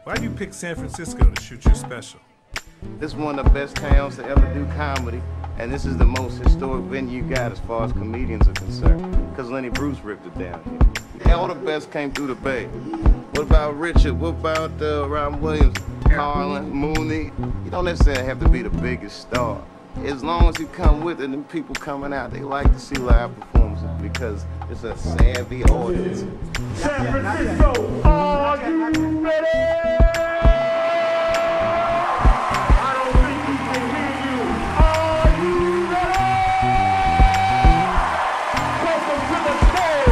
Why'd you pick San Francisco to shoot your special? This is one of the best towns to ever do comedy, and this is the most historic venue you got as far as comedians are concerned, because Lenny Bruce ripped it down here. All the best came through the Bay. What about Richard? What about Robin Williams, Carlin, Mooney? You don't necessarily have to be the biggest star. As long as you come with it, and people coming out, they like to see live performances because it's a savvy audience. San Francisco, are you ready? I don't think we can hear you. Are you ready? Welcome to the stage.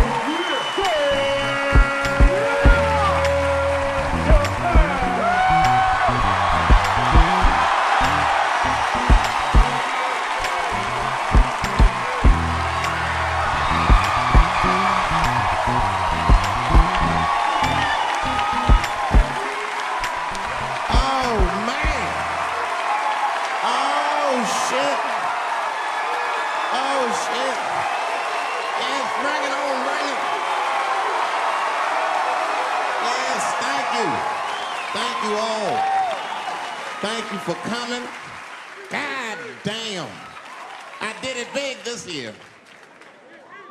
Thank you for coming. God damn. I did it big this year.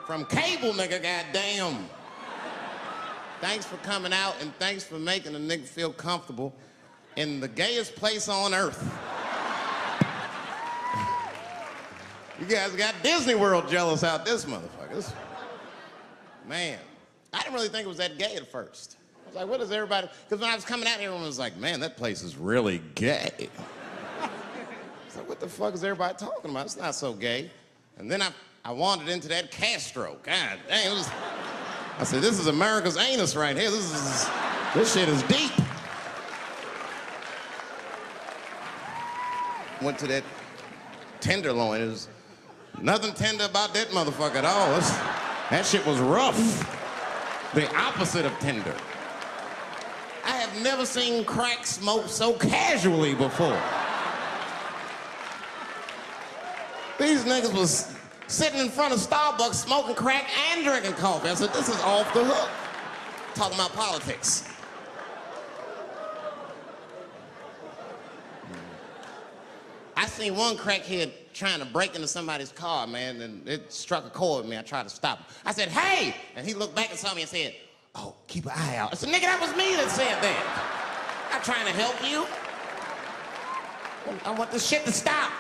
From cable, nigga, goddamn. Thanks for coming out, and thanks for making a nigga feel comfortable in the gayest place on earth. You guys got Disney World jealous out this motherfucker. Man, I didn't really think it was that gay at first. I was like, what is everybody? Because when I was coming out here, everyone was like, man, that place is really gay. I was like, what the fuck is everybody talking about? It's not so gay. And then I wandered into that Castro. God dang, it was... I said, this is America's anus right here. This shit is deep. Went to that Tenderloin. It was nothing tender about that motherfucker at all. That shit was rough. The opposite of tender. I have never seen crack smoked so casually before. These niggas was sitting in front of Starbucks smoking crack and drinking coffee. I said, this is off the hook. Talking about politics. I seen one crackhead trying to break into somebody's car, man, and it struck a chord with me. I tried to stop him. I said, hey! And he looked back and saw me and said, oh, keep an eye out. I said, nigga, that was me that said that. I'm not trying to help you. I want this shit to stop.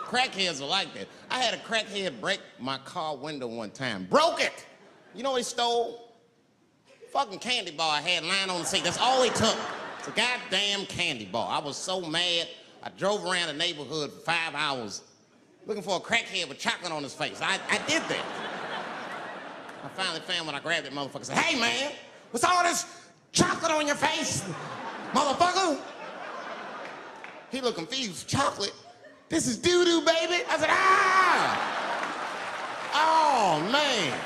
Crackheads are like that. I had a crackhead break my car window one time. Broke it! You know what he stole? Fucking candy bar I had lying on the seat. That's all he took. It's a goddamn candy bar. I was so mad. I drove around the neighborhood for 5 hours looking for a crackhead with chocolate on his face. I did that. I finally found when I grabbed that motherfucker and said, hey man, what's all this chocolate on your face, motherfucker? He looked confused. Chocolate? This is doo-doo, baby. I said, ah! Oh, man.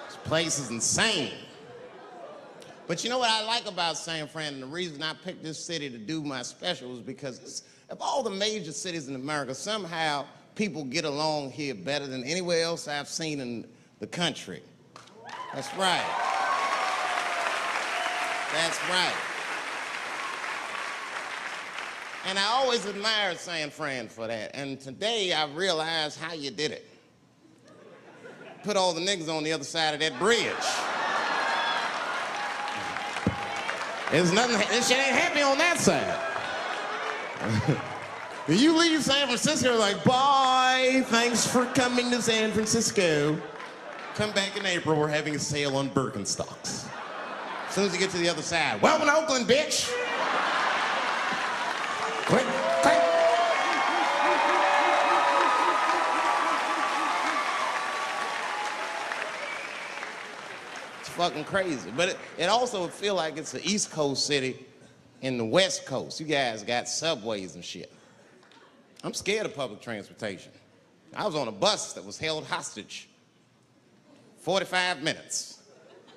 This place is insane. But you know what I like about San Fran, and the reason I picked this city to do my special is because of all the major cities in America, somehow people get along here better than anywhere else I've seen in the country. That's right. That's right. And I always admired San Fran for that. And today I realized how you did it. Put all the niggas on the other side of that bridge. There's nothing, this shit ain't happy on that side. You leave San Francisco like, bye, thanks for coming to San Francisco. Come back in April, we're having a sale on Birkenstocks. As soon as you get to the other side, welcome to Oakland, bitch. Click, click. It's fucking crazy. But it also would feel like it's an East Coast city in the West Coast. You guys got subways and shit. I'm scared of public transportation. I was on a bus that was held hostage 45 minutes.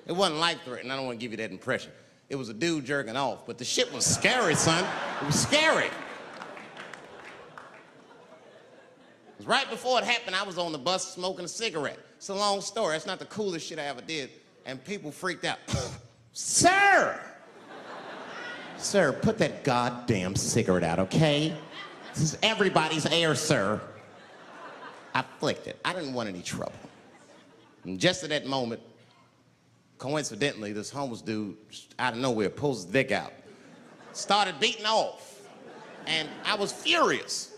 It wasn't life-threatening. I don't want to give you that impression. It was a dude jerking off, but the shit was scary, son. It was scary. 'Cause right before it happened, I was on the bus smoking a cigarette. It's a long story. That's not the coolest shit I ever did. And people freaked out. Sir! Sir, put that goddamn cigarette out, okay? This is everybody's air, sir. I flicked it. I didn't want any trouble. And just at that moment, coincidentally, this homeless dude, out of nowhere, pulls his dick out. Started beating off. And I was furious.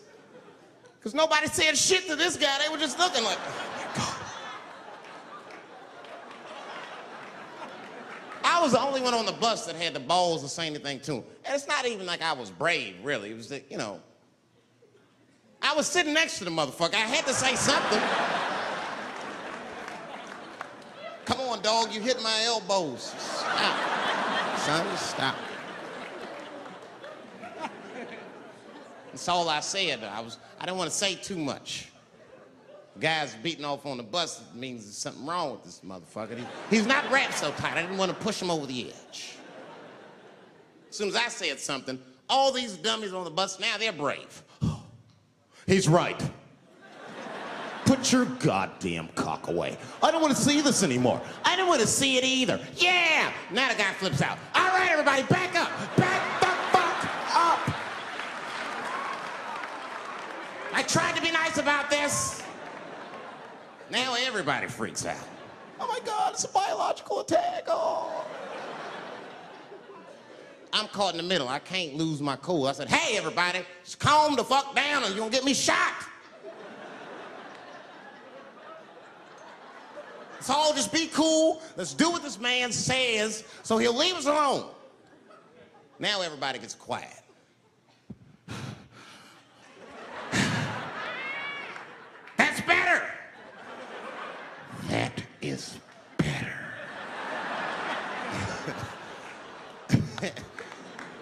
Because nobody said shit to this guy. They were just looking like, oh my God. I was the only one on the bus that had the balls to say anything to him. And it's not even like I was brave, really. It was that, you know, I was sitting next to the motherfucker. I had to say something. Come on, dog, you hit my elbows. Stop. Son, stop. That's all I said. I didn't want to say too much. The guy's beating off on the bus. It means there's something wrong with this motherfucker. He's not wrapped so tight. I didn't want to push him over the edge. As soon as I said something, all these dummies on the bus, now they're brave. He's right. Put your goddamn cock away. I don't want to see this anymore. I don't want to see it either. Yeah! Now the guy flips out. All right, everybody, back up. Back the fuck up. I tried to be nice about this. Now everybody freaks out. Oh my God, it's a biological attack. Oh. I'm caught in the middle. I can't lose my cool. I said, hey, everybody, just calm the fuck down or you're gonna get me shot. Let's all just be cool. Let's do what this man says so he'll leave us alone. Now everybody gets quiet. That's better. That is better.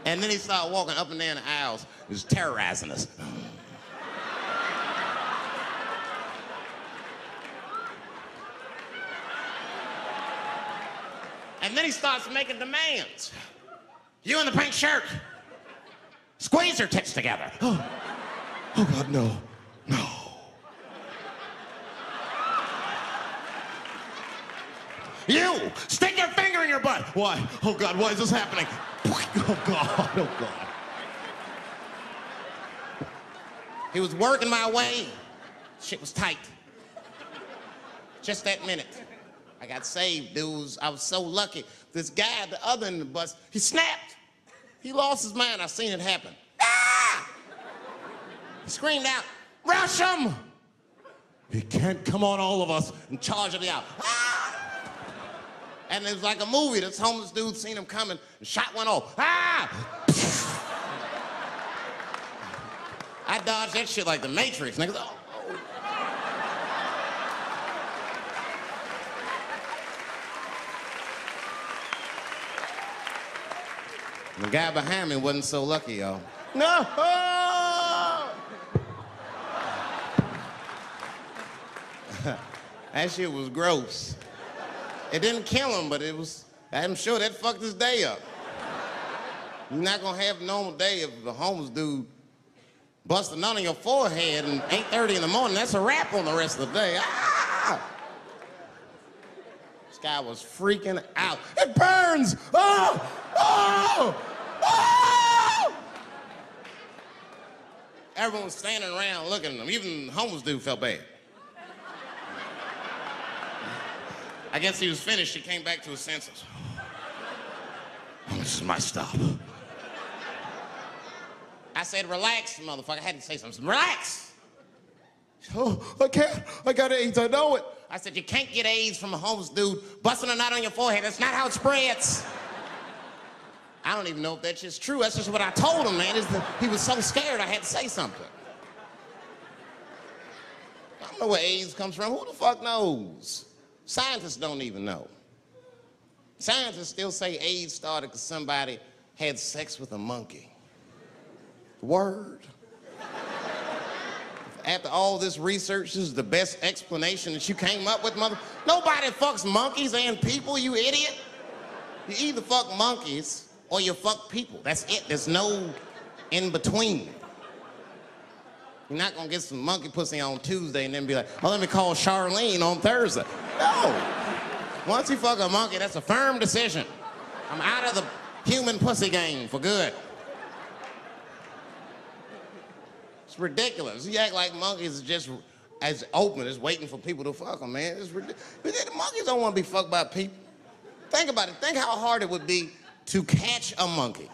And then he started walking up and down the aisles. He was terrorizing us. And then he starts making demands. You in the pink shirt, squeeze your tits together. Oh God, no, no. You, stick your finger in your butt. Why? Oh God, why is this happening? Oh God, oh God. He was working my way. Shit was tight. Just that minute. I got saved, dudes. I was so lucky. This guy at the other end of the bus, he snapped. He lost his mind. I seen it happen. Ah! He screamed out, rush him! He can't come on all of us and charge him out. Ah! And it was like a movie. This homeless dude seen him coming and shot one off. Ah! I dodged that shit like the Matrix. Niggas, oh. The guy behind me wasn't so lucky, y'all. No! That shit was gross. It didn't kill him, but it was, I'm sure that fucked his day up. You're not gonna have a normal day if the homeless dude busts a nut on your forehead and 8:30 in the morning. That's a wrap on the rest of the day. Ah! This guy was freaking out. It burns! Oh! Oh! Oh! Everyone was standing around looking at him. Even the homeless dude felt bad. I guess he was finished. He came back to his senses. Oh, this is my stop. I said, relax, motherfucker. I had to say something. Relax. Oh, I can't. I got AIDS. I know it. I said, you can't get AIDS from a homeless dude busting a nut on your forehead. That's not how it spreads. I don't even know if that's just true. That's just what I told him, man. He was so scared I had to say something. I don't know where AIDS comes from. Who the fuck knows? Scientists don't even know. Scientists still say AIDS started because somebody had sex with a monkey. Word. After all this research, this is the best explanation that you came up with, mother. Nobody fucks monkeys and people, you idiot. You either fuck monkeys or you fuck people. That's it. There's no in between. You're not gonna get some monkey pussy on Tuesday and then be like, oh, let me call Charlene on Thursday. No. Once you fuck a monkey, that's a firm decision. I'm out of the human pussy game for good. It's ridiculous. You act like monkeys are just as open as waiting for people to fuck them, man. It's ridiculous. The monkeys don't want to be fucked by people. Think about it. Think how hard it would be to catch a monkey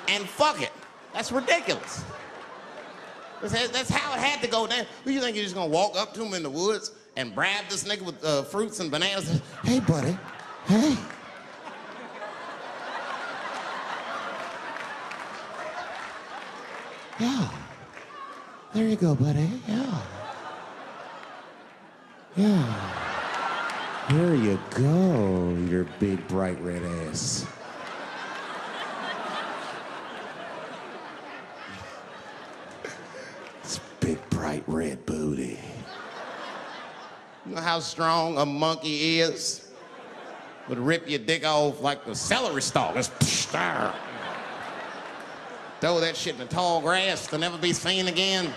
and fuck it. That's ridiculous. That's how it had to go down. Who you think you're just gonna walk up to him in the woods and brab this nigga with fruits and bananas? Hey, buddy. Hey. Yeah. There you go, buddy. Yeah. Yeah. There you go, your big, bright red ass. It's big, bright red booty. You know how strong a monkey is? Would rip your dick off like the celery stalk. Just throw that shit in the tall grass to never be seen again.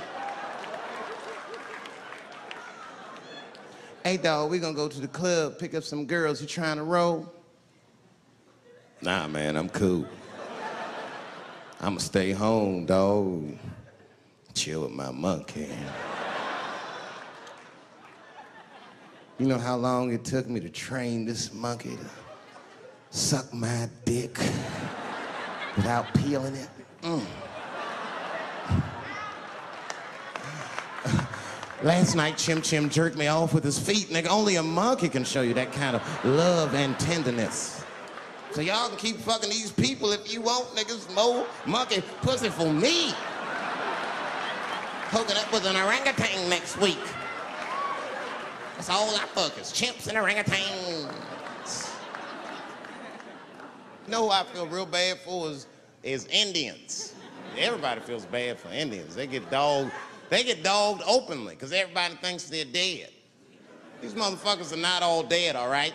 Hey, dog, we gonna go to the club, pick up some girls. You trying to roll? Nah, man, I'm cool. I'ma stay home, dog. Chill with my monkey. You know how long it took me to train this monkey to suck my dick without peeling it? Last night, Chim Chim jerked me off with his feet. Nigga, only a monkey can show you that kind of love and tenderness. So y'all can keep fucking these people if you want, niggas. More monkey pussy for me. Hooking up with an orangutan next week. That's all I fuck is chimps and orangutans. You know who I feel real bad for is Indians. Everybody feels bad for Indians. They get dogged openly because everybody thinks they're dead. These motherfuckers are not all dead, all right?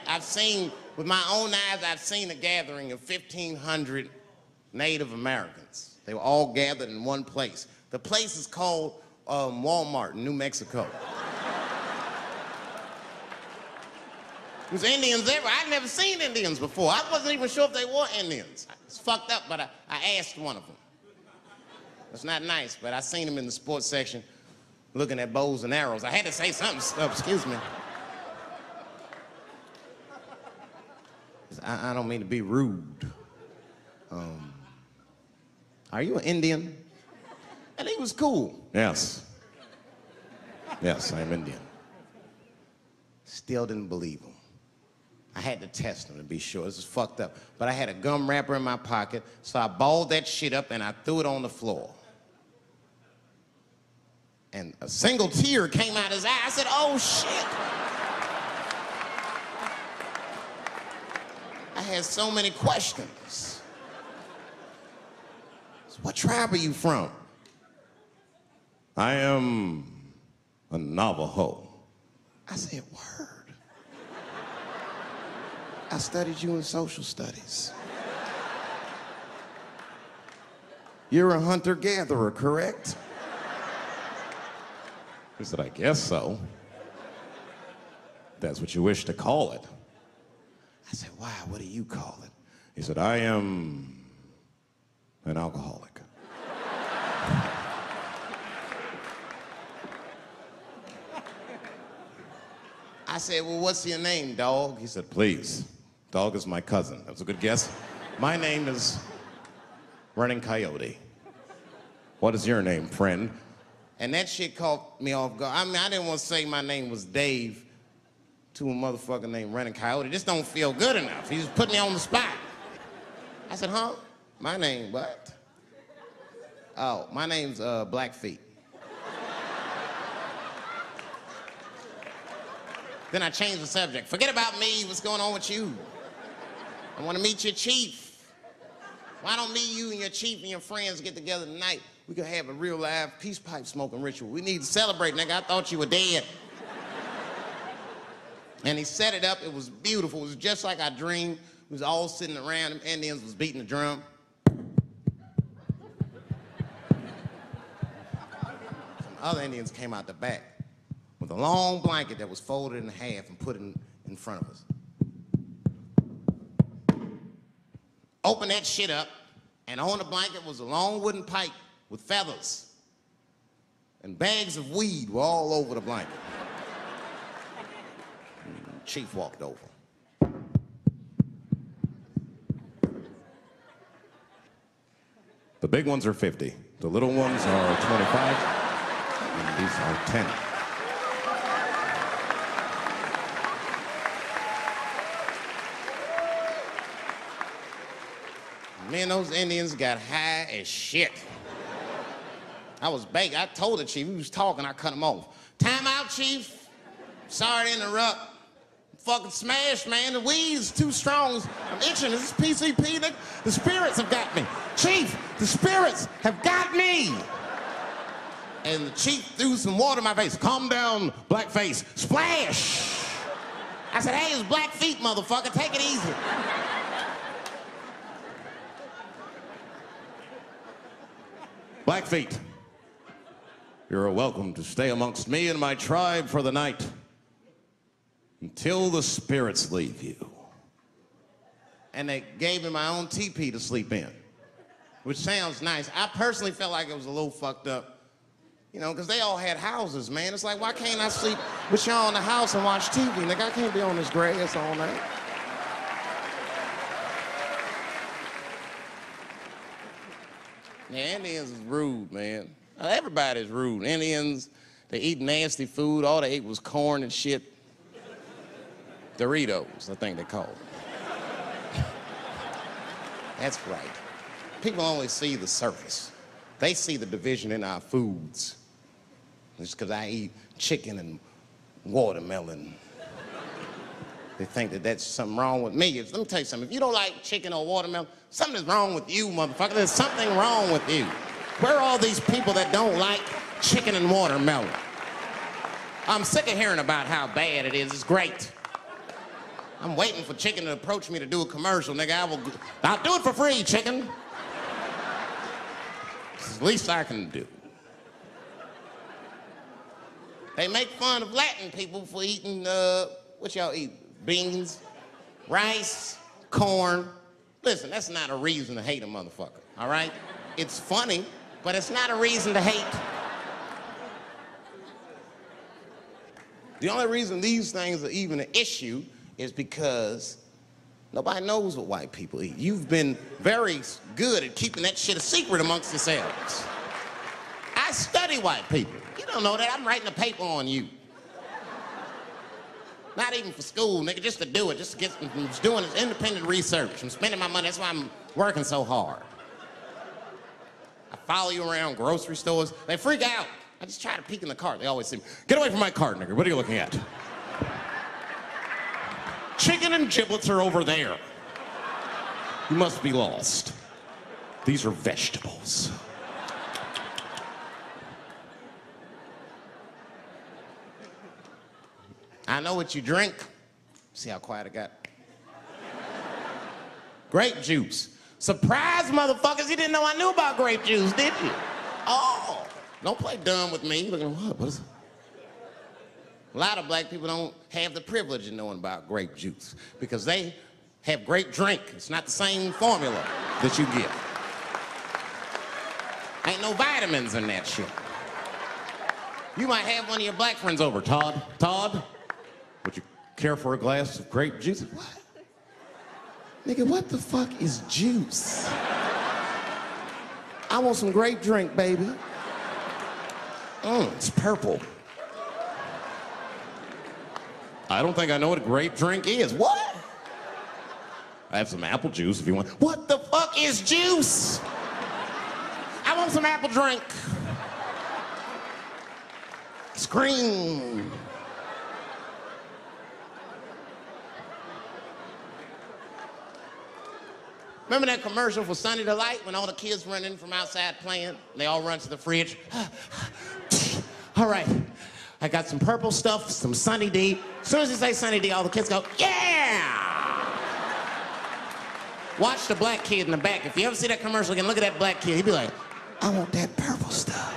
With my own eyes, I've seen a gathering of 1,500 Native Americans. They were all gathered in one place. The place is called Walmart in New Mexico. There's Indians everywhere. I'd never seen Indians before. I wasn't even sure if they were Indians. It's fucked up, but I asked one of them. It's not nice, but I seen him in the sports section looking at bows and arrows. I had to say something. Excuse me. I don't mean to be rude. Are you an Indian? And he was cool. Yes. Yes, I'm Indian. Still didn't believe him. I had to test him to be sure. This is fucked up. But I had a gum wrapper in my pocket, so I balled that shit up and I threw it on the floor. And a single tear came out his eye. I said, oh, shit. I had so many questions. So what tribe are you from? I am a Navajo. I said, word. I studied you in social studies. You're a hunter-gatherer, correct? He said, I guess so. That's what you wish to call it. I said, why? What do you call it? He said, I am an alcoholic. I said, well, what's your name, dog? He said, please. Dog is my cousin. That was a good guess. My name is Running Coyote. What is your name, friend? And that shit caught me off guard. I mean, I didn't want to say my name was Dave to a motherfucker named Running Coyote. This don't feel good enough. He just put me on the spot. I said, huh? My name, what? Oh, my name's Blackfeet. Then I changed the subject. Forget about me. What's going on with you? I want to meet your chief. Why don't me, you, and your chief and your friends get together tonight? We could have a real live peace pipe smoking ritual. We need to celebrate, nigga. I thought you were dead. And he set it up. It was beautiful. It was just like I dreamed. We was all sitting around. Them Indians was beating the drum. other Indians came out the back with a long blanket that was folded in half and put in front of us. Opened that shit up, and on the blanket was a long wooden pipe with feathers. And bags of weed were all over the blanket. Chief walked over. The big ones are 50. The little ones are 25. And these are 10. Me and those Indians got high as shit. I was baked. I told the chief, he was talking, I cut him off. Time out, chief. Sorry to interrupt. Fucking smashed, man. The weed's too strong. I'm itching. This is PCP. The spirits have got me. Chief, the spirits have got me. And the chief threw some water in my face. Calm down, blackface. Splash. I said, hey, it's black feet, motherfucker. Take it easy. Blackfeet, you're welcome to stay amongst me and my tribe for the night until the spirits leave you. And they gave me my own teepee to sleep in, which sounds nice. I personally felt like it was a little fucked up, you know, because they all had houses, man. It's like, why can't I sleep with y'all in the house and watch TV? Like, I can't be on this grass all night. Yeah, Indians is rude, man. Everybody's rude. Indians, they eat nasty food. All they ate was corn and shit. Doritos, I think they call it. That's right. People only see the surface. They see the division in our foods. It's because I eat chicken and watermelon. They think that that's something wrong with me. Let me tell you something. If you don't like chicken or watermelon, something's wrong with you, motherfucker. There's something wrong with you. Where are all these people that don't like chicken and watermelon? I'm sick of hearing about how bad it is. It's great. I'm waiting for chicken to approach me to do a commercial, nigga. I'll do it for free, chicken. It's the least I can do. They make fun of Latin people for eating, what y'all eat? Beans, rice, corn. Listen, that's not a reason to hate a motherfucker, all right? It's funny, but it's not a reason to hate. The only reason these things are even an issue is because nobody knows what white people eat. You've been very good at keeping that shit a secret amongst yourselves. I study white people. You don't know that. I'm writing a paper on you. Not even for school, nigga, just to do it, just to get, I'm just doing this independent research. I'm spending my money, that's why I'm working so hard. I follow you around grocery stores. They freak out. I just try to peek in the cart. They always say, get away from my cart, nigga. What are you looking at? Chicken and giblets are over there. You must be lost. These are vegetables. I know what you drink. See how quiet I got? Grape juice. Surprise, motherfuckers, you didn't know I knew about grape juice, did you? Oh, don't play dumb with me. Looking, what is it? A lot of black people don't have the privilege of knowing about grape juice because they have grape drink. It's not the same formula that you get. Ain't no vitamins in that shit. You might have one of your black friends over. Todd, would you care for a glass of grape juice? What? Nigga, what the fuck is juice? I want some grape drink, baby. It's purple. I don't think I know what a grape drink is. What? I have some apple juice if you want. What the fuck is juice? I want some apple drink. Scream. Remember that commercial for Sunny Delight when all the kids run in from outside playing? They all run to the fridge. All right, I got some purple stuff, some Sunny D. As soon as you say Sunny D, all the kids go, yeah! Watch the black kid in the back. If you ever see that commercial again, look at that black kid. He'd be like, I want that purple stuff.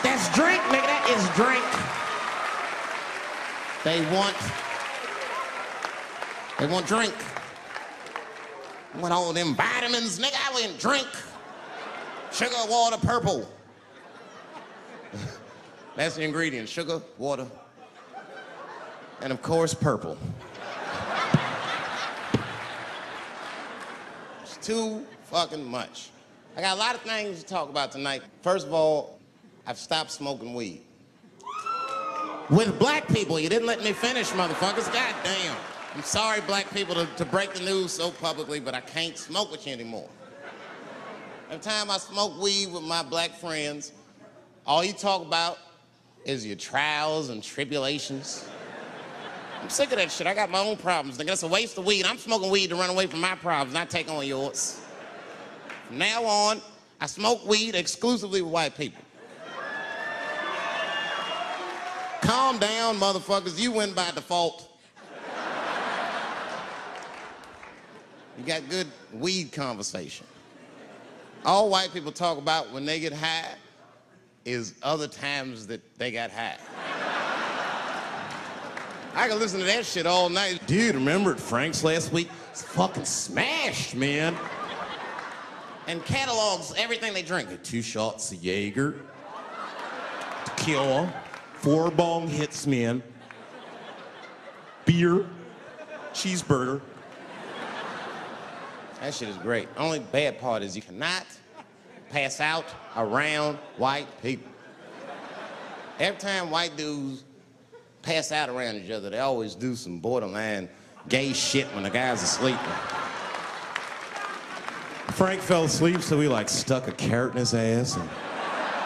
That's drink, nigga. That is drink. They want drink. I want all them vitamins, nigga. I went drink. Sugar, water, purple. That's the ingredient. Sugar, water, and of course, purple. It's too fucking much. I got a lot of things to talk about tonight. First of all, I've stopped smoking weed. With black people, you didn't let me finish, motherfuckers. God damn. I'm sorry, black people, to break the news so publicly, but I can't smoke with you anymore. Every time I smoke weed with my black friends, all you talk about is your trials and tribulations. I'm sick of that shit. I got my own problems. Nigga, that's a waste of weed. I'm smoking weed to run away from my problems, not take on yours. From now on, I smoke weed exclusively with white people. Calm down, motherfuckers. You win by default. You got good weed conversation. All white people talk about when they get high is other times that they got high. I can listen to that shit all night. Dude, remember at Frank's last week? It's fucking smashed, man. And catalogs everything they drink. 2 shots of Jaeger, tequila, 4 bong hits, man, beer, cheeseburger. That shit is great. Only bad part is you cannot pass out around white people. Every time white dudes pass out around each other, they always do some borderline gay shit when the guy's asleep. Frank fell asleep, so he like stuck a carrot in his ass and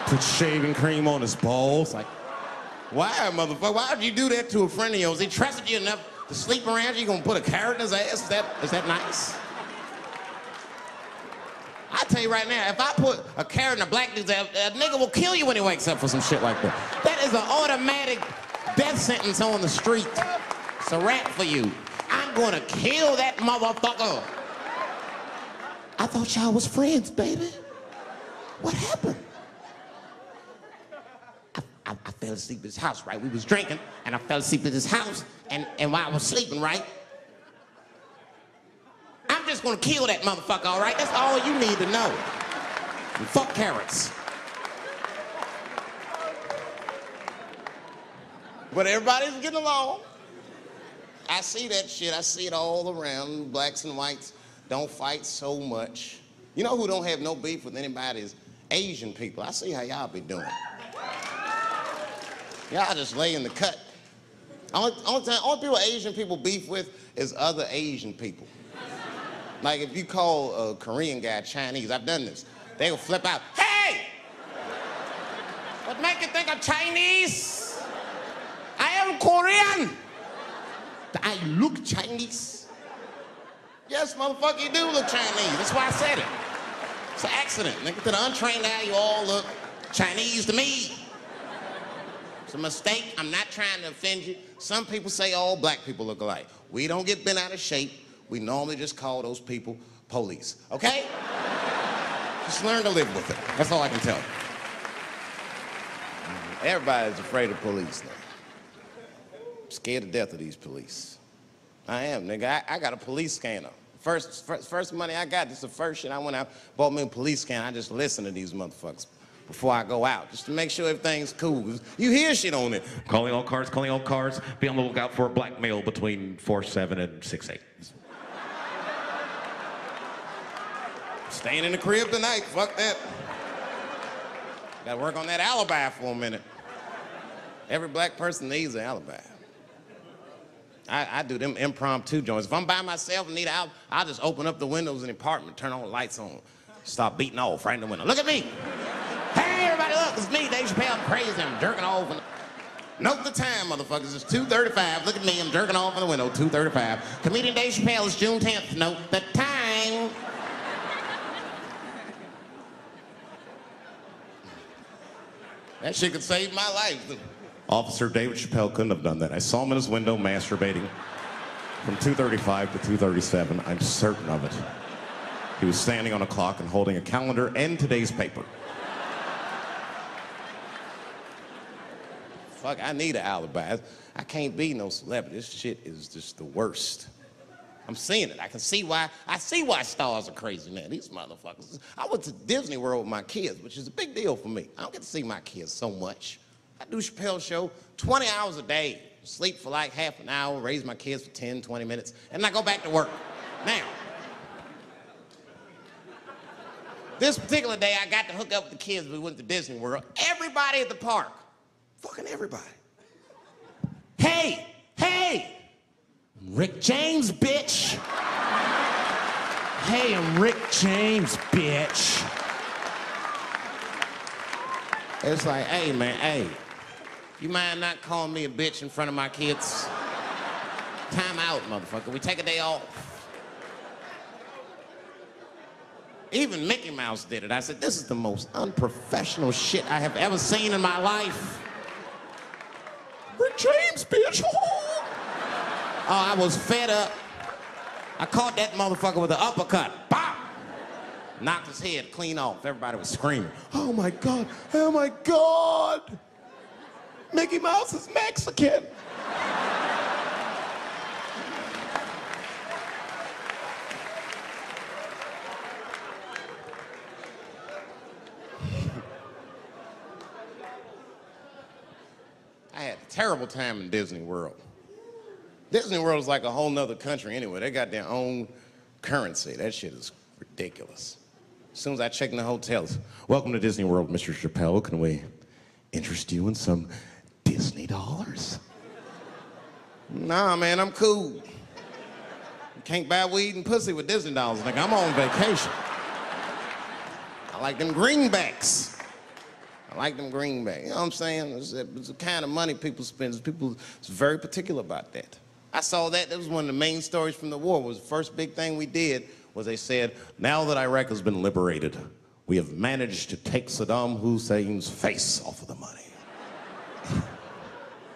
put shaving cream on his balls. Like, why, motherfucker? Why would you do that to a friend of yours? He trusted you enough to sleep around you. You gonna put a carrot in his ass? Is that nice? I tell you right now, if I put a carrot in a black dude's ass, a nigga will kill you when he wakes up for some shit like that. That is an automatic death sentence on the street. It's a rap for you. I'm gonna kill that motherfucker. I thought y'all was friends, baby. What happened? I fell asleep at his house, right? We was drinking, and I fell asleep at his house, and while I was sleeping, right? I'm just gonna kill that motherfucker, all right? That's all you need to know. And fuck carrots. But everybody's getting along. I see that shit. I see it all around. Blacks and whites don't fight so much. You know who don't have no beef with anybody is Asian people. I see how y'all be doing. Y'all just lay in the cut. Only people Asian people beef with is other Asian people. Like if you call a Korean guy Chinese, I've done this. They will flip out, hey! What make you think I'm Chinese? I am Korean. I look Chinese. Yes, motherfucker, you do look Chinese. That's why I said it. It's an accident. Nigga, to the untrained eye, you all look Chinese to me. It's a mistake. I'm not trying to offend you. Some people say all black people look alike. We don't get bent out of shape. We normally just call those people police, okay? Just learn to live with it. That's all I can tell you. Everybody's afraid of police now. I'm scared to death of these police. I am, nigga. I got a police scanner. First money I got, this is the first shit I went out, bought me a police scanner. I just listen to these motherfuckers before I go out, just to make sure everything's cool. You hear shit on it. Calling all cars, calling all cars. Be on the lookout for a black male between 4'7" and 6'8". Staying in the crib tonight, fuck that. Gotta work on that alibi for a minute. Every black person needs an alibi. I do them impromptu joints. If I'm by myself and need an alibi, I'll just open up the windows in the apartment, turn all the lights on, start beating off right in the window. Look at me. Hey, everybody, look, it's me, Dave Chappelle. I'm crazy, I'm jerking off. Note the time, motherfuckers. It's 2:35. Look at me, I'm jerking off in the window, 2:35. Comedian Dave Chappelle is June 10th. Note the time. That shit could save my life. Officer David Chappelle couldn't have done that. I saw him in his window masturbating from 2:35 to 2:37. I'm certain of it. He was standing on a clock and holding a calendar and today's paper. fuck, I need an alibi. I can't be no celebrity. This shit is just the worst. I'm seeing it. I see why stars are crazy now. These motherfuckers. I went to Disney World with my kids, which is a big deal for me. I don't get to see my kids so much. I do Chappelle show 20 hours a day, sleep for like half an hour, raise my kids for 10, 20 minutes, and I go back to work. Now, this particular day, I got to hook up with the kids. We went to Disney World. Everybody at the park, fucking everybody. Hey, Rick James, bitch. Hey, I'm Rick James, bitch. It's like, hey, man, hey. You mind not calling me a bitch in front of my kids? Time out, motherfucker. We take a day off. Even Mickey Mouse did it. I said, this is the most unprofessional shit I have ever seen in my life. Rick James, bitch. Oh, I was fed up. I caught that motherfucker with an uppercut. Bop! Knocked his head clean off. Everybody was screaming. Oh my God, oh my God. Mickey Mouse is Mexican. I had a terrible time in Disney World. Disney World is like a whole nother country anyway. They got their own currency. That shit is ridiculous. As soon as I check in the hotels, welcome to Disney World, Mr. Chappelle. Can we interest you in some Disney dollars? Nah, man, I'm cool. You can't buy weed and pussy with Disney dollars. Nigga, I'm on vacation. I like them greenbacks. I like them greenbacks. You know what I'm saying? It's the kind of money people spend. People is very particular about that. I saw that. That was one of the main stories from the war. Was the first big thing we did was they said, now that Iraq has been liberated, we have managed to take Saddam Hussein's face off of the money.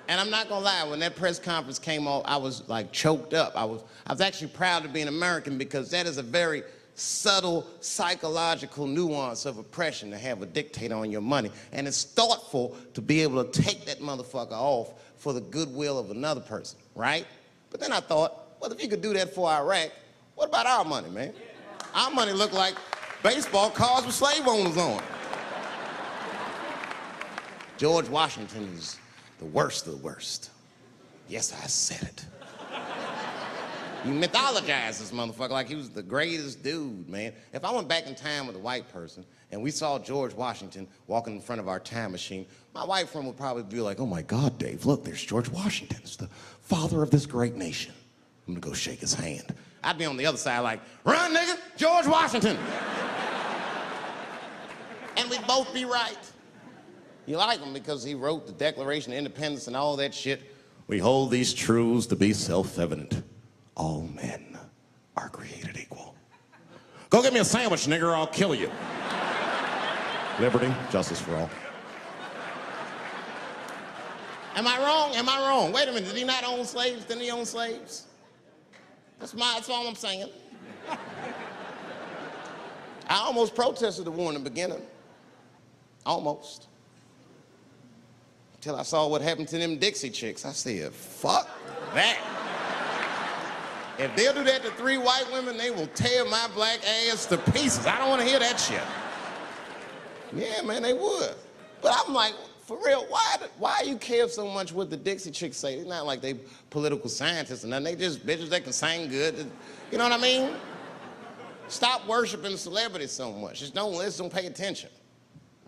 And I'm not gonna lie, when that press conference came off, I was like choked up. I was actually proud to be an American because that is a very subtle psychological nuance of oppression to have a dictator on your money. And it's thoughtful to be able to take that motherfucker off for the goodwill of another person, right? But then I thought, well, if you could do that for Iraq, what about our money, man? Our money looked like baseball cards with slave owners on it. George Washington is the worst of the worst. Yes, I said it. You mythologize this motherfucker like he was the greatest dude, man. If I went back in time with a white person and we saw George Washington walking in front of our time machine, my white friend would probably be like, oh my God, Dave, look, there's George Washington. It's the father of this great nation. I'm gonna go shake his hand. I'd be on the other side like, run, nigga, George Washington. And we'd both be right. You like him because he wrote the Declaration of Independence and all that shit. We hold these truths to be self-evident. All men are created equal. Go get me a sandwich, nigger, or I'll kill you. Liberty, justice for all. Am I wrong? Am I wrong? Wait a minute, did he not own slaves? Didn't he own slaves? That's all I'm saying. I almost protested the war in the beginning. Almost. Until I saw what happened to them Dixie chicks. I said, fuck that. If they'll do that to 3 white women, they will tear my black ass to pieces. I don't want to hear that shit. Yeah, man, they would. But I'm like, for real, why you care so much what the Dixie chicks say? It's not like they political scientists or nothing. They just bitches that can sing good. You know what I mean? Stop worshiping celebrities so much. Just don't listen, don't pay attention.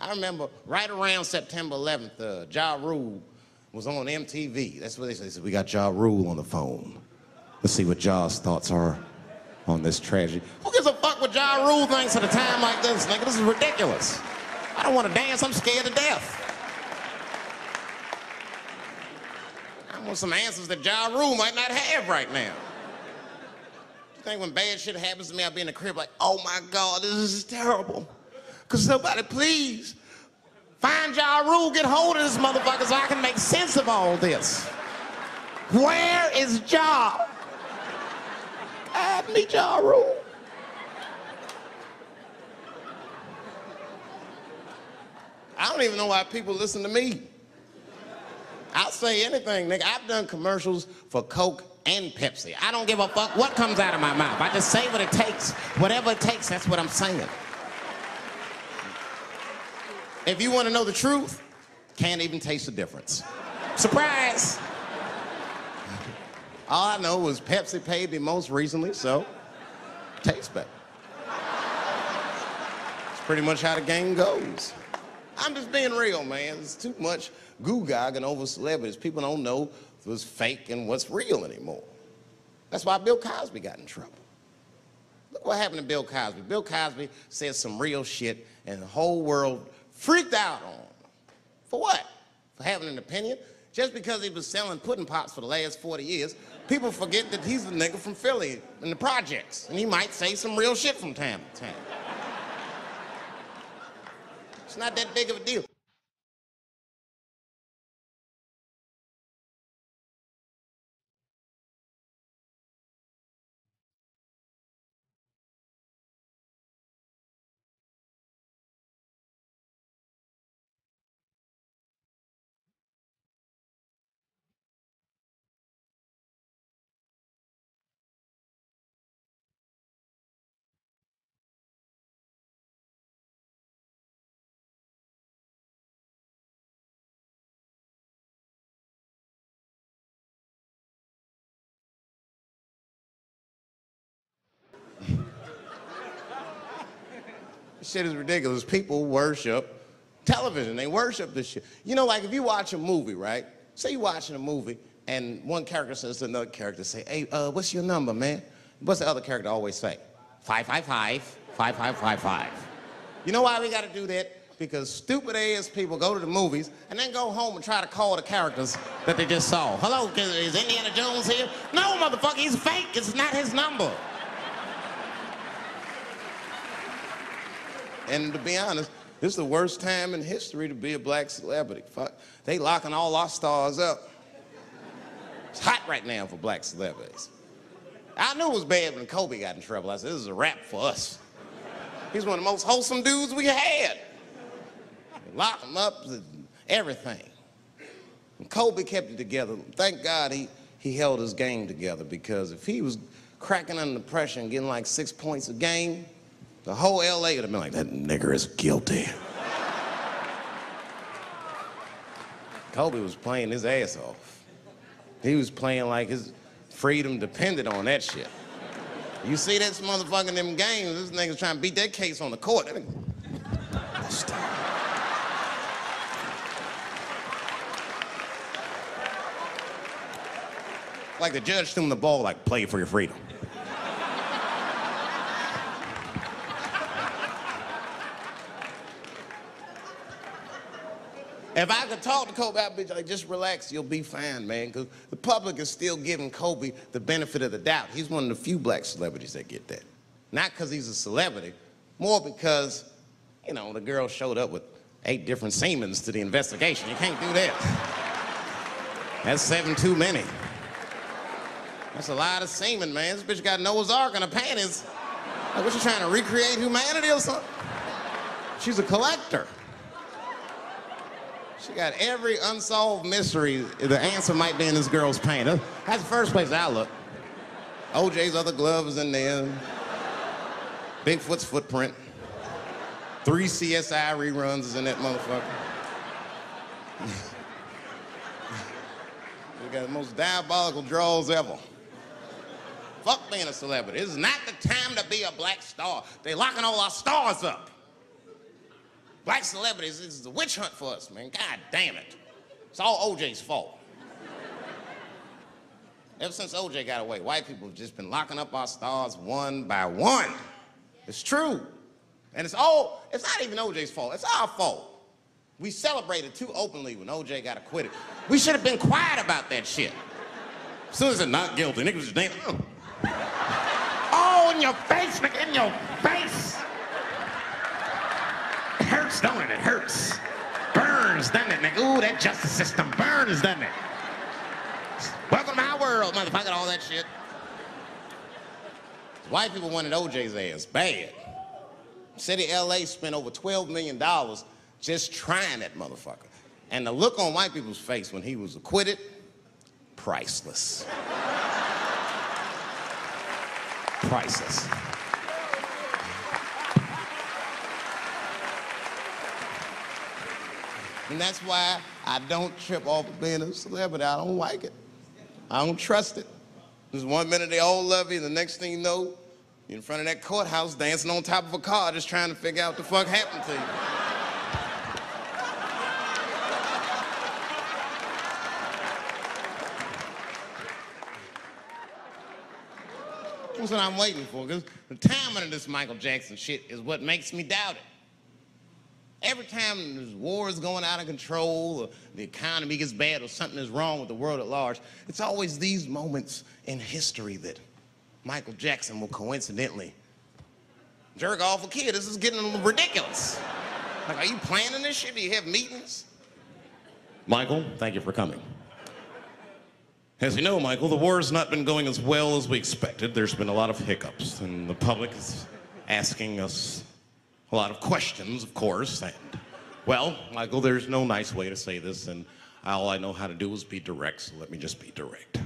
I remember right around September 11th, Ja Rule was on MTV. That's what they said. They said, we got Ja Rule on the phone. Let's see what Ja's thoughts are on this tragedy. Who gives a fuck what Ja Rule thinks at a time like this, nigga? This is ridiculous. I don't want to dance, I'm scared to death. I want some answers that Ja Rule might not have right now. You think when bad shit happens to me, I'll be in the crib like, oh my God, this is terrible. Could somebody please find Ja Rule, get hold of this motherfucker so I can make sense of all this. Where is Ja? God, me Ja Rule. I don't even know why people listen to me. say anything, nigga. I've done commercials for Coke and Pepsi. I don't give a fuck what comes out of my mouth. I just say what it takes. Whatever it takes, that's what I'm saying. If you want to know the truth, can't even taste the difference. Surprise! All I know was Pepsi paid me most recently, so tastes better. It's pretty much how the game goes. I'm just being real, man. There's too much goo-gagging over celebrities. People don't know what's fake and what's real anymore. That's why Bill Cosby got in trouble. Look what happened to Bill Cosby. Bill Cosby said some real shit, and the whole world freaked out on him. For what? For having an opinion? Just because he was selling pudding pops for the last 40 years, people forget that he's a nigga from Philly in the projects, and he might say some real shit from time to time. It's not that big of a deal. This shit is ridiculous. People worship television. They worship this shit. You know, like if you watch a movie, right? Say you're watching a movie and one character says to another character, say, hey, what's your number, man? What's the other character always say? 555, 5555. You know why we gotta do that? Because stupid ass people go to the movies and then go home and try to call the characters that they just saw. Hello, is Indiana Jones here? No, motherfucker, he's fake. It's not his number. And to be honest, this is the worst time in history to be a black celebrity. Fuck, they locking all our stars up. It's hot right now for black celebrities. I knew it was bad when Kobe got in trouble. I said, this is a wrap for us. He's one of the most wholesome dudes we had. They locked him up and everything. And Kobe kept it together. Thank God he held his game together, because if he was cracking under pressure and getting like 6 points a game, the whole LA would have been like, that nigger is guilty. Kobe was playing his ass off. He was playing like his freedom depended on that shit. You see this motherfucker in them games, this nigga's trying to beat that case on the court. Like the judge threw him the ball, like, play for your freedom. If I could talk to Kobe, I'd be like, just relax, you'll be fine, man, because the public is still giving Kobe the benefit of the doubt. He's one of the few black celebrities that get that. Not because he's a celebrity, more because, you know, the girl showed up with 8 different semens to the investigation. You can't do that. That's 7 too many. That's a lot of semen, man. This bitch got Noah's Ark in her panties. Like, what, you trying to recreate humanity or something? She's a collector. She got every unsolved mystery. The answer might be in this girl's paint. That's the first place I look. OJ's other glove is in there. Bigfoot's footprint. 3 CSI reruns is in that motherfucker. We got the most diabolical draws ever. Fuck being a celebrity. This is not the time to be a black star. They locking all our stars up. Black celebrities, this is a witch hunt for us, man. God damn it. It's all OJ's fault. Ever since OJ got away, white people have just been locking up our stars one by one. It's true. And it's not even OJ's fault. It's our fault. We celebrated too openly when OJ got acquitted. We should have been quiet about that shit. As soon as it's not guilty, niggas just damn. Oh, in your face, nigga, in your face. It hurts, don't it? It hurts. Burns, doesn't it, nigga? Ooh, that justice system burns, doesn't it? Welcome to my world, motherfucker, all that shit. White people wanted OJ's ass bad. City of LA spent over $12 million just trying that motherfucker. And the look on white people's face when he was acquitted, priceless. Priceless. And that's why I don't trip off of being a celebrity. I don't like it. I don't trust it. There's 1 minute they all love you, and the next thing you know, you're in front of that courthouse dancing on top of a car just trying to figure out what the fuck happened to you. That's what I'm waiting for, because the timing of this Michael Jackson shit is what makes me doubt it. Every time there's wars going out of control, or the economy gets bad, or something is wrong with the world at large, it's always these moments in history that Michael Jackson will coincidentally jerk off a kid. This is getting ridiculous. Like, are you planning this shit? Do you have meetings? Michael, thank you for coming. As you know, Michael, the war has not been going as well as we expected. There's been a lot of hiccups, and the public is asking us a lot of questions, of course, and, well, Michael, there's no nice way to say this, and all I know how to do is be direct, so let me just be direct.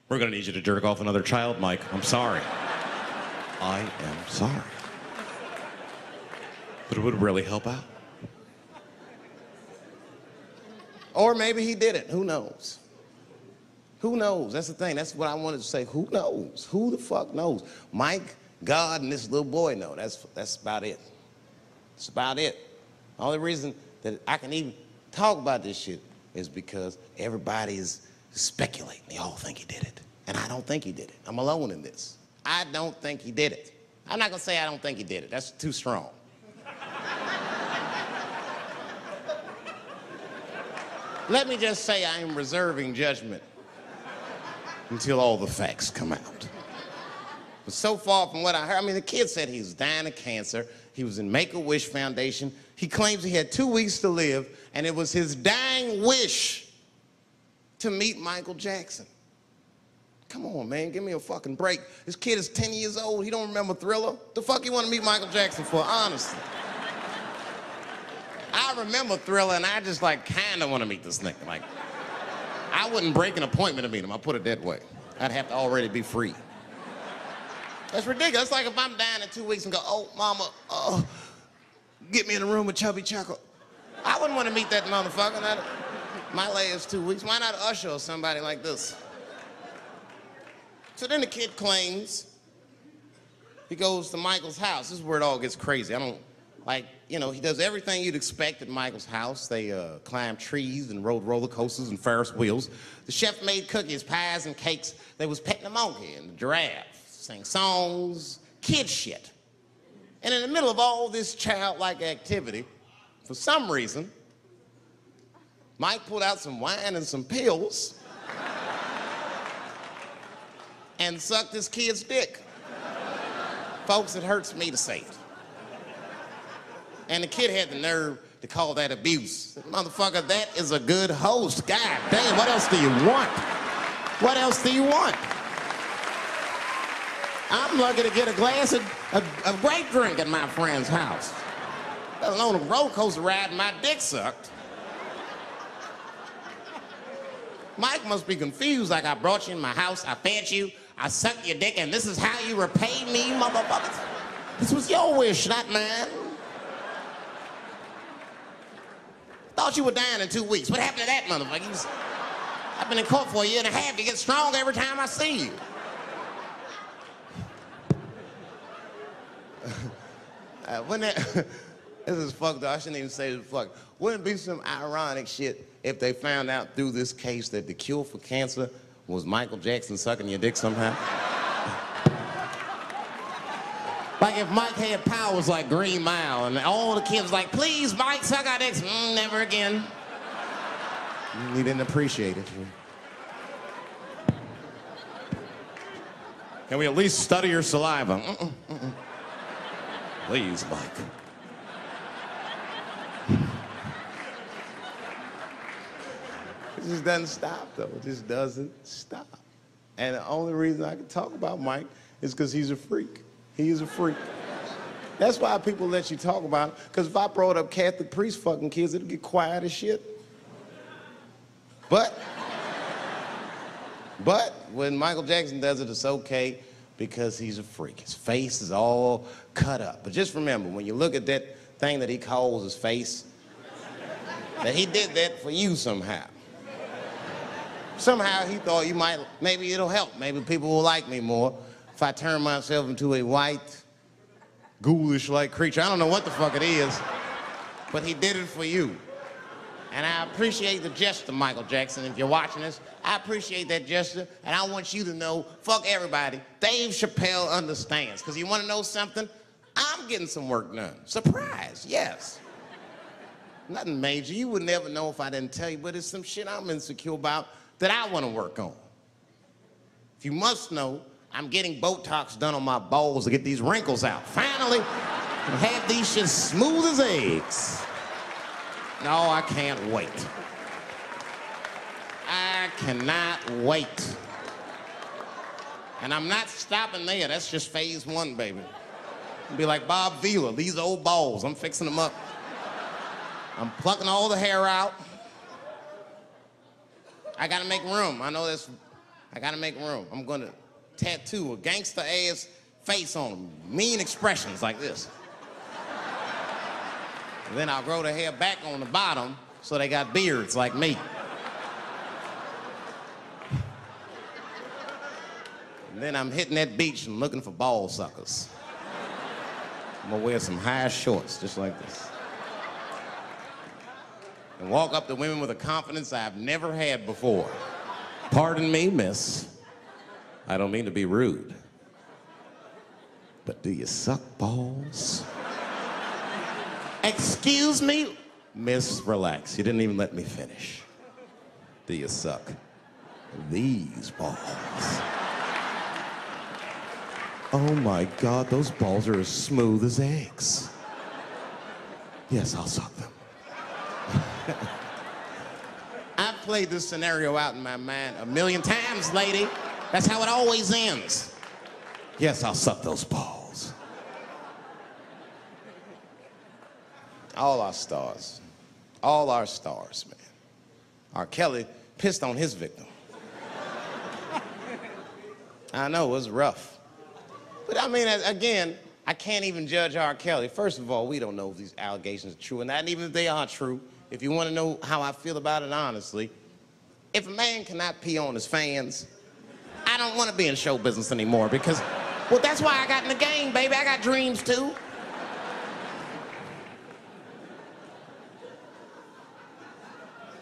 We're gonna need you to jerk off another child, Mike. I'm sorry. I am sorry. But it would really help out. Or maybe he did it. Who knows? Who knows? That's the thing. That's what I wanted to say. Who knows? Who the fuck knows? Mike, God, and this little boy know. That's about it. That's about it. The only reason that I can even talk about this shit is because everybody is speculating. They all think he did it. And I don't think he did it. I'm alone in this. I don't think he did it. I'm not gonna say I don't think he did it. That's too strong. Let me just say I am reserving judgment until all the facts come out. But so far from what I heard, I mean, the kid said he was dying of cancer. He was in Make-A-Wish Foundation. He claims he had 2 weeks to live, and it was his dying wish to meet Michael Jackson. Come on, man, give me a fucking break. This kid is 10 years old. He don't remember Thriller. The fuck you want to meet Michael Jackson for, honestly? I remember Thriller, and I just, like, kind of want to meet this nigga. Like, I wouldn't break an appointment to meet him. I'll put it that way. I'd have to already be free. That's ridiculous. It's like if I'm dying in 2 weeks and go, oh, mama, get me in a room with Chubby Chuckle. I wouldn't want to meet that motherfucker. My last 2 weeks. Why not Usher or somebody like this? So then the kid claims he goes to Michael's house. This is where it all gets crazy. I don't, like, you know, he does everything you'd expect at Michael's house. They climbed trees and rode roller coasters and Ferris wheels. The chef made cookies, pies, and cakes. They was petting a monkey and the giraffe. Sang songs, kid shit. And in the middle of all this childlike activity, for some reason, Mike pulled out some wine and some pills and sucked his kid's dick. Folks, it hurts me to say it. And the kid had the nerve to call that abuse. Motherfucker, that is a good host. God damn, what else do you want? What else do you want? I'm lucky to get a glass of grape drink at my friend's house. Let alone a roller coaster ride and my dick sucked. Mike must be confused, like I brought you in my house, I fed you, I sucked your dick, and this is how you repay me, motherfuckers? This was your wish, not mine. Thought you were dying in 2 weeks. What happened to that motherfucker? I've been in court for 1.5 years. You get stronger every time I see you. This is fucked up. I shouldn't even say this fuck. Wouldn't it be some ironic shit if they found out through this case that the cure for cancer was Michael Jackson sucking your dick somehow? Like if Mike had powers like Green Mile and all the kids like, please, Mike, suck our dicks. Never again. He didn't appreciate it. Can we at least study your saliva? Please, Mike. It just doesn't stop, though. It just doesn't stop. And the only reason I can talk about Mike is because he's a freak. He is a freak. That's why people let you talk about it. Because if I brought up Catholic priest fucking kids, it'd get quiet as shit. But when Michael Jackson does it, it's okay because he's a freak. His face is all cut up. But just remember, when you look at that thing that he calls his face, that he did that for you somehow. Somehow he thought you might, maybe it'll help. Maybe people will like me more if I turn myself into a white, ghoulish-like creature. I don't know what the fuck it is, but he did it for you. And I appreciate the gesture, Michael Jackson. If you're watching this, I appreciate that gesture, and I want you to know, fuck everybody, Dave Chappelle understands. Because you want to know something? I'm getting some work done. Surprise, yes. Nothing major. You would never know if I didn't tell you, but it's some shit I'm insecure about that I want to work on. If you must know, I'm getting Botox done on my balls to get these wrinkles out. Finally, have these shits smooth as eggs. No, I can't wait. I cannot wait. And I'm not stopping there. That's just phase one, baby. I'll be like Bob Vila, these old balls, I'm fixing them up. I'm plucking all the hair out. I gotta make room. I know this. I gotta make room. I'm gonna tattoo a gangster-ass face on them. Mean expressions like this. And then I'll grow the hair back on the bottom so they got beards like me. And then I'm hitting that beach and looking for ball suckers. I'm gonna wear some high shorts just like this. And walk up to women with a confidence I've never had before. Pardon me, miss. I don't mean to be rude. But do you suck balls? Excuse me? Miss, relax. You didn't even let me finish. Do you suck these balls? Oh my God, those balls are as smooth as eggs. Yes, I'll suck them. I've played this scenario out in my mind a million times, lady. That's how it always ends. Yes, I'll suck those balls. All our stars, man. R. Kelly pissed on his victim. I know, it was rough. But I mean, again, I can't even judge R. Kelly. First of all, we don't know if these allegations are true, and not even if they are true. If you want to know how I feel about it honestly, if a man cannot pee on his fans, I don't want to be in show business anymore because, well, that's why I got in the game, baby. I got dreams too.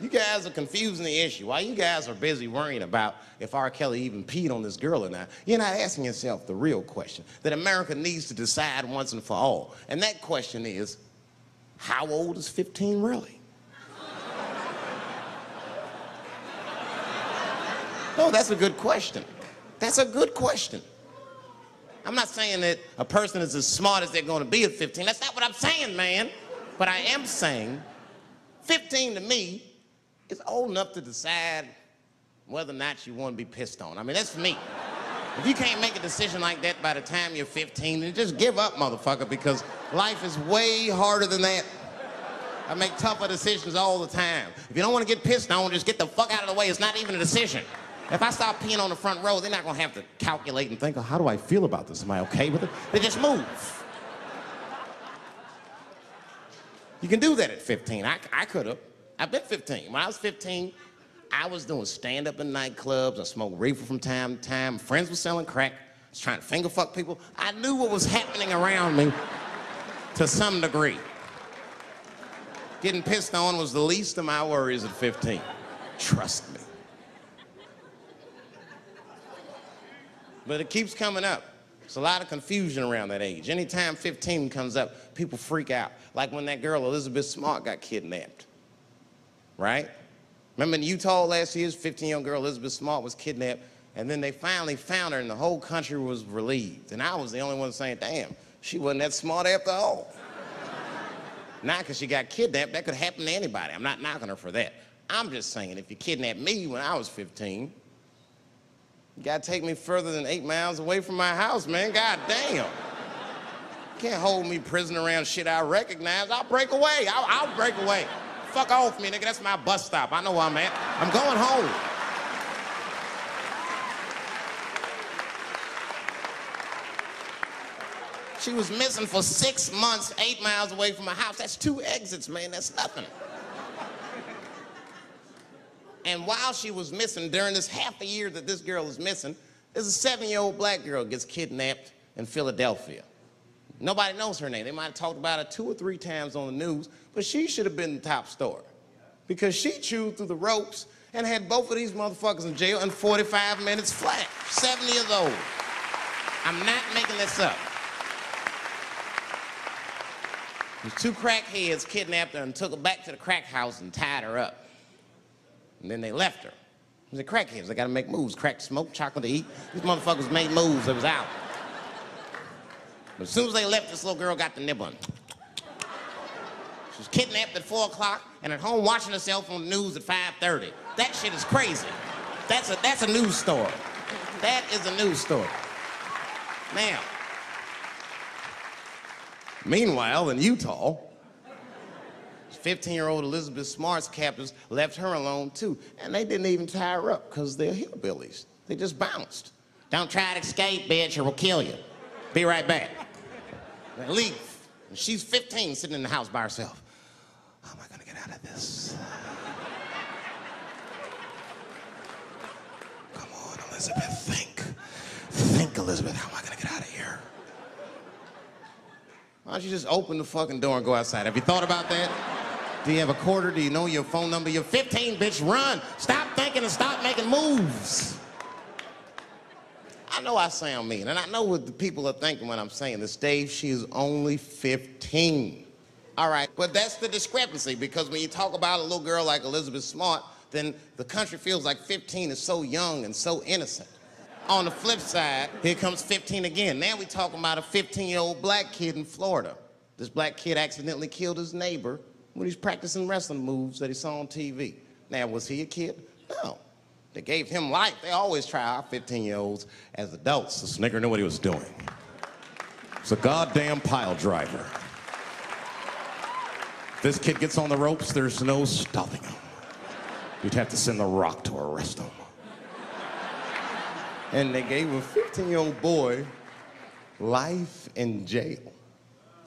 You guys are confusing the issue. While you guys are busy worrying about if R. Kelly even peed on this girl or not, you're not asking yourself the real question that America needs to decide once and for all. And that question is, how old is 15 really? No, that's a good question. That's a good question. I'm not saying that a person is as smart as they're going to be at 15. That's not what I'm saying, man. But I am saying 15 to me is old enough to decide whether or not you want to be pissed on. I mean, that's for me. If you can't make a decision like that by the time you're 15, then just give up, motherfucker, because life is way harder than that. I make tougher decisions all the time. If you don't want to get pissed on, just get the fuck out of the way. It's not even a decision. If I start peeing on the front row, they're not going to have to calculate and think, oh, how do I feel about this? Am I okay with it? They just move. You can do that at 15. I could have. I've been 15. When I was 15, I was doing stand-up in nightclubs. I smoked reefer from time to time. Friends were selling crack. I was trying to finger fuck people. I knew what was happening around me to some degree. Getting pissed on was the least of my worries at 15. Trust me. But it keeps coming up. There's a lot of confusion around that age. Anytime 15 comes up, people freak out. Like when that girl, Elizabeth Smart, got kidnapped. Right? Remember in Utah last year, 15-year-old girl Elizabeth Smart was kidnapped, and then they finally found her, and the whole country was relieved. And I was the only one saying, damn, she wasn't that smart after all. Not because she got kidnapped. That could happen to anybody. I'm not knocking her for that. I'm just saying, if you kidnapped me when I was 15, you gotta take me further than 8 miles away from my house, man. God damn. Can't hold me prisoner around shit I recognize. I'll break away. I'll break away. Fuck off me, nigga. That's my bus stop. I know where I'm at. I'm going home. She was missing for 6 months, 8 miles away from my house. That's 2 exits, man. That's nothing. And while she was missing, during this half a year that this girl is missing, there's a 7-year-old black girl gets kidnapped in Philadelphia. Nobody knows her name. They might have talked about it 2 or 3 times on the news, but she should have been the top story because she chewed through the ropes and had both of these motherfuckers in jail in 45 minutes flat. 7 years old. I'm not making this up. These 2 crackheads kidnapped her and took her back to the crack house and tied her up. And then they left her. They're crackheads. They gotta make moves. Crack to smoke, chocolate to eat. These motherfuckers made moves. They was out. But as soon as they left, this little girl got the nib on. She was kidnapped at 4 o'clock and at home watching herself on the news at 5:30. That shit is crazy. That's a news story. That is a news story. Now, meanwhile, in Utah, 15-year-old Elizabeth Smart's captors left her alone, too. And they didn't even tie her up, because they're hillbillies. They just bounced. Don't try to escape, bitch, or we'll kill you. Be right back. They leave. And she's 15, sitting in the house by herself. How am I going to get out of this? Come on, Elizabeth, think. Think, Elizabeth, how am I going to get out of here? Why don't you just open the fucking door and go outside? Have you thought about that? Do you have a quarter? Do you know your phone number? You're 15, bitch, run. Stop thinking and stop making moves. I know I sound mean, and I know what the people are thinking when I'm saying this. Dave, she is only 15. All right, but that's the discrepancy, because when you talk about a little girl like Elizabeth Smart, then the country feels like 15 is so young and so innocent. On the flip side, here comes 15 again. Now we're talking about a 15-year-old black kid in Florida. This black kid accidentally killed his neighbor when he's practicing wrestling moves that he saw on TV. Now, was he a kid? No. They gave him life. They always try our 15-year-olds as adults. This nigger knew what he was doing. It's a goddamn pile driver. If this kid gets on the ropes, there's no stopping him. You'd have to send the Rock to arrest him. And they gave a 15-year-old boy life in jail.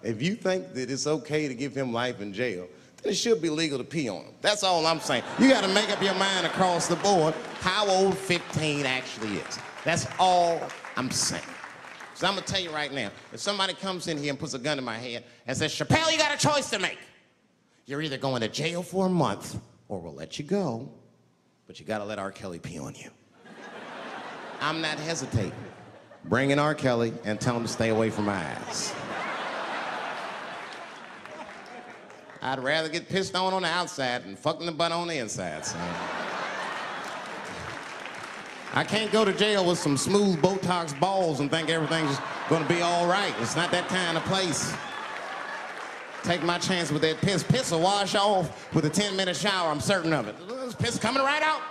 If you think that it's okay to give him life in jail, then it should be legal to pee on him. That's all I'm saying. You gotta make up your mind across the board how old 15 actually is. That's all I'm saying. So I'm gonna tell you right now, if somebody comes in here and puts a gun in my head and says, "Chappelle, you got a choice to make. You're either going to jail for a month or we'll let you go, but you gotta let R. Kelly pee on you." I'm not hesitating. Bring in R. Kelly and tell him to stay away from my ass. I'd rather get pissed on the outside than fucking the butt on the inside, son. I can't go to jail with some smooth Botox balls and think everything's just gonna be all right. It's not that kind of place. Take my chance with that piss. Piss will wash off with a 10-minute shower, I'm certain of it. This piss coming right out.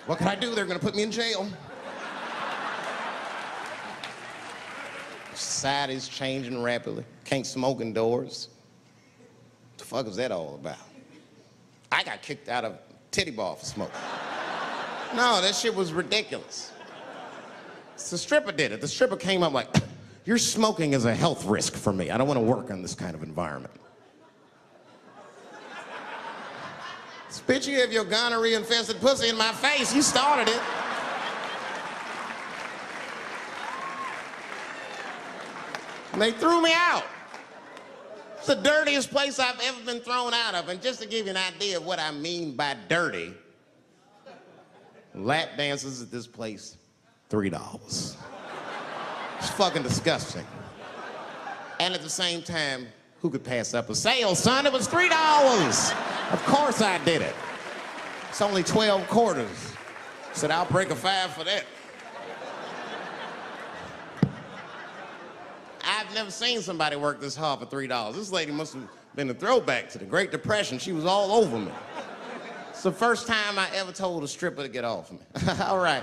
What can I do? They're gonna put me in jail. Society's changing rapidly. Can't smoke indoors. What the fuck is that all about? I got kicked out of titty bar for smoking. No, that shit was ridiculous. The stripper did it. The stripper came up like, "Your smoking is a health risk for me. I don't want to work in this kind of environment." Bitch, you have your gonorrhea-infested pussy in my face. You started it. And they threw me out. It's the dirtiest place I've ever been thrown out of. And just to give you an idea of what I mean by dirty, lap dances at this place, $3. It's fucking disgusting. And at the same time, who could pass up a sale, son? It was $3. Of course I did it. It's only 12 quarters. Said, I'll break a 5 for that. I've never seen somebody work this hard for $3. This lady must have been a throwback to the Great Depression. She was all over me. It's the first time I ever told a stripper to get off me. All right.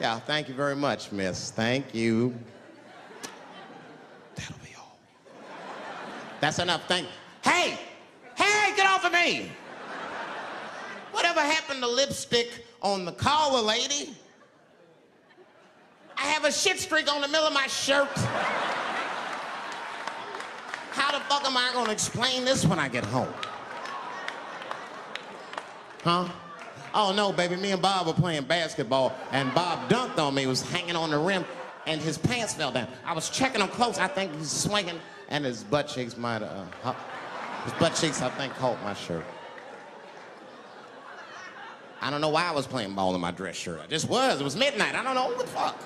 Yeah, thank you very much, miss. Thank you. That's enough. Hey! Hey, get off of me! Whatever happened to lipstick on the collar, lady? I have a shit streak on the middle of my shirt. How the fuck am I gonna explain this when I get home? Huh? Oh no, baby, me and Bob were playing basketball and Bob dunked on me, was hanging on the rim and his pants fell down. I was checking him close, I think he's swinging and his butt cheeks might have, his butt cheeks I think caught my shirt. I don't know why I was playing ball in my dress shirt. I just was, it was midnight, I don't know what the fuck.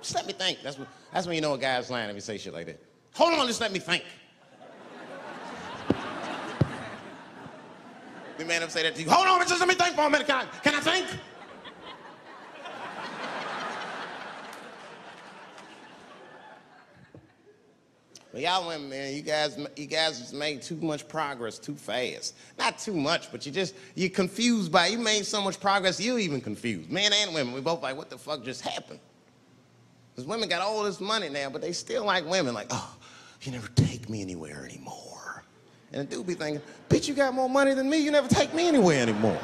Just let me think, that's when you know a guy's lying if he say shit like that. Hold on, just let me think. The man ever say that to you? Hold on, just let me think for a minute. Can I think? But y'all women, man, you guys just made too much progress too fast. Not too much, but you're confused by it. You made so much progress, you're even confused. Men and women, we both like, what the fuck just happened? Because women got all this money now, but they still like women, like, oh, you never take me anywhere anymore. And the dude be thinking, bitch, you got more money than me, you never take me anywhere anymore.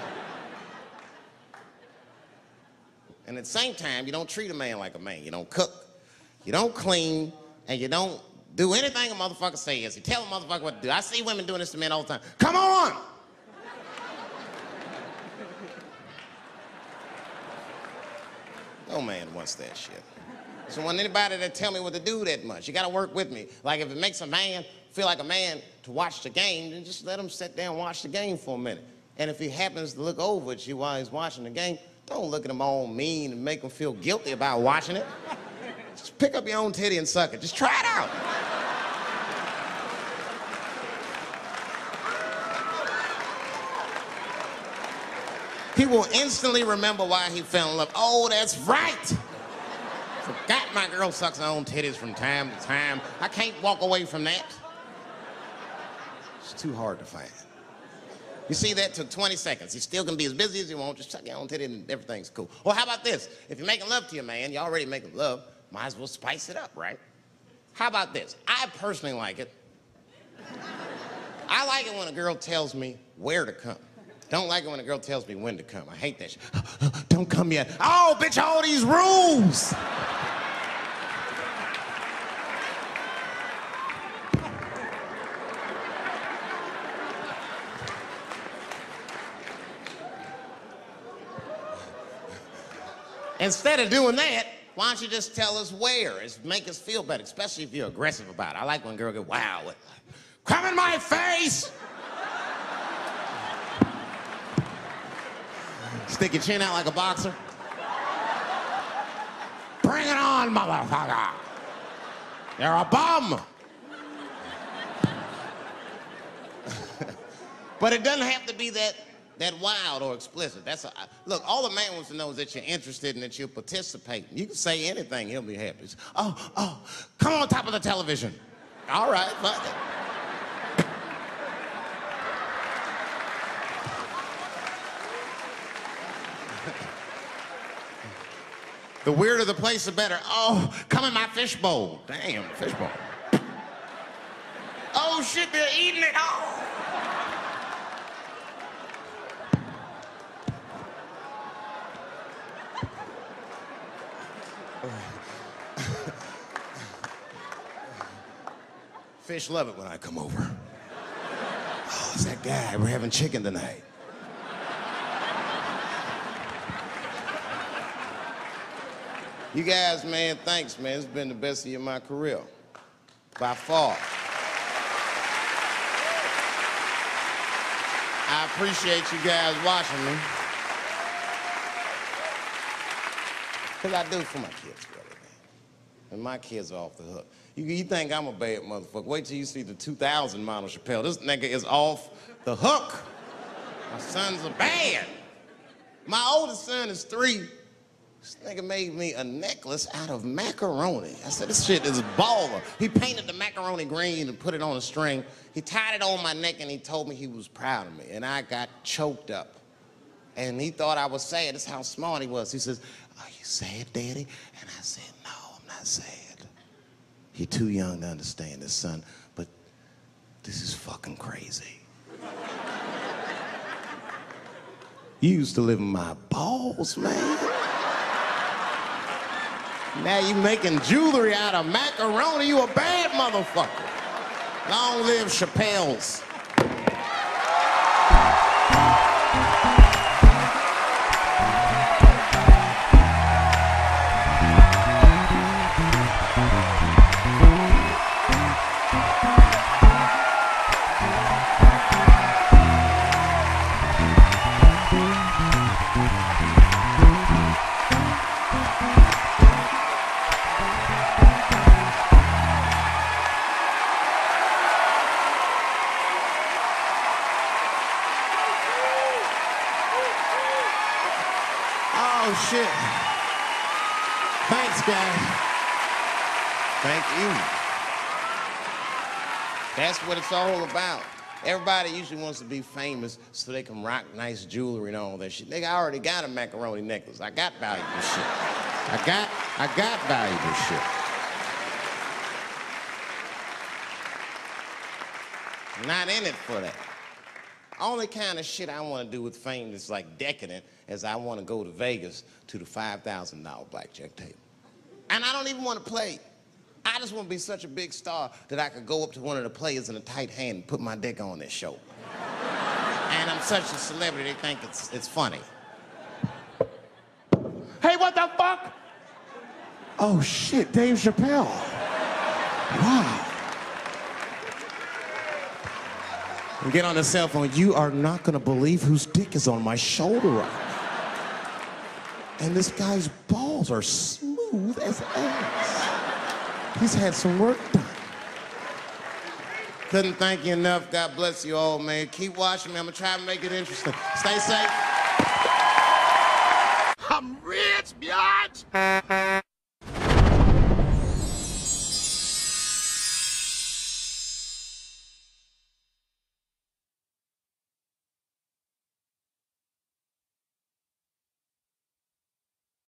And at the same time, you don't treat a man like a man. You don't cook, you don't clean, and you don't do anything a motherfucker says. You tell a motherfucker what to do. I see women doing this to men all the time. Come on! No man wants that shit. So want anybody that tell me what to do that much. You gotta work with me. Like if it makes a man feel like a man to watch the game, then just let him sit there and watch the game for a minute. And if he happens to look over at you while he's watching the game, don't look at him all mean and make him feel guilty about watching it. Just pick up your own titty and suck it. Just try it out. He will instantly remember why he fell in love. Oh, that's right. Forgot my girl sucks her own titties from time to time. I can't walk away from that. It's too hard to find. You see, that took 20 seconds. You still can be as busy as you want, just suck your own titty and everything's cool. Well, how about this? If you're making love to your man, you're already making love, might as well spice it up, right? How about this? I personally like it. I like it when a girl tells me where to come. Don't like it when a girl tells me when to come. I hate that shit. Don't come yet. Oh, bitch, all these rules. Instead of doing that, why don't you just tell us where? It's make us feel better, especially if you're aggressive about it. I like when a girl goes, wow, come in my face! Stick your chin out like a boxer. Bring it on, motherfucker! You're a bum! But it doesn't have to be that wild or explicit. Look, all the man wants to know is that you're interested and that you're participating. You can say anything, he'll be happy. Oh, come on top of the television. All right, fuck it. The weirder the place, the better. Oh, come in my fishbowl. Damn, fishbowl. Oh shit, they're eating it. Oh. Fish love it when I come over. Oh, it's that guy. We're having chicken tonight. You guys, man, thanks, man. It's been the best year of my career. By far. I appreciate you guys watching me. Because I do it for my kids, really, man. And my kids are off the hook. You think I'm a bad motherfucker. Wait till you see the 2000 model ʃə́pɛl. This nigga is off the hook. My sons are bad. My oldest son is 3. This nigga made me a necklace out of macaroni. I said, this shit is baller. He painted the macaroni green and put it on a string. He tied it on my neck and he told me he was proud of me. And I got choked up. And he thought I was sad. That's how smart he was. He says, are you sad, Daddy? And I said, no, I'm not sad. You're too young to understand this, son, but this is fucking crazy. You used to live in my balls, man. Now you making jewelry out of macaroni. You a bad motherfucker. Long live ʃə́pɛl's. Oh, shit. Thanks, guys. Thank you. That's what it's all about. Everybody usually wants to be famous so they can rock nice jewelry and all that shit. Nigga, I already got a macaroni necklace. I got valuable shit. I got valuable shit. Not in it for that. Only kind of shit I want to do with fame that's like decadent is I want to go to Vegas to the $5,000 blackjack table. And I don't even want to play. I just want to be such a big star that I could go up to one of the players in a tight hand and put my dick on their show. And I'm such a celebrity, they think it's funny. Hey, what the fuck? Oh, shit, Dave Chappelle. Wow. And get on the cell phone. You are not going to believe whose dick is on my shoulder right now. And this guy's balls are smooth as ass. He's had some work done. Couldn't thank you enough. God bless you all, man. Keep watching me. I'm going to try to make it interesting. Stay safe. I'm rich, biatch.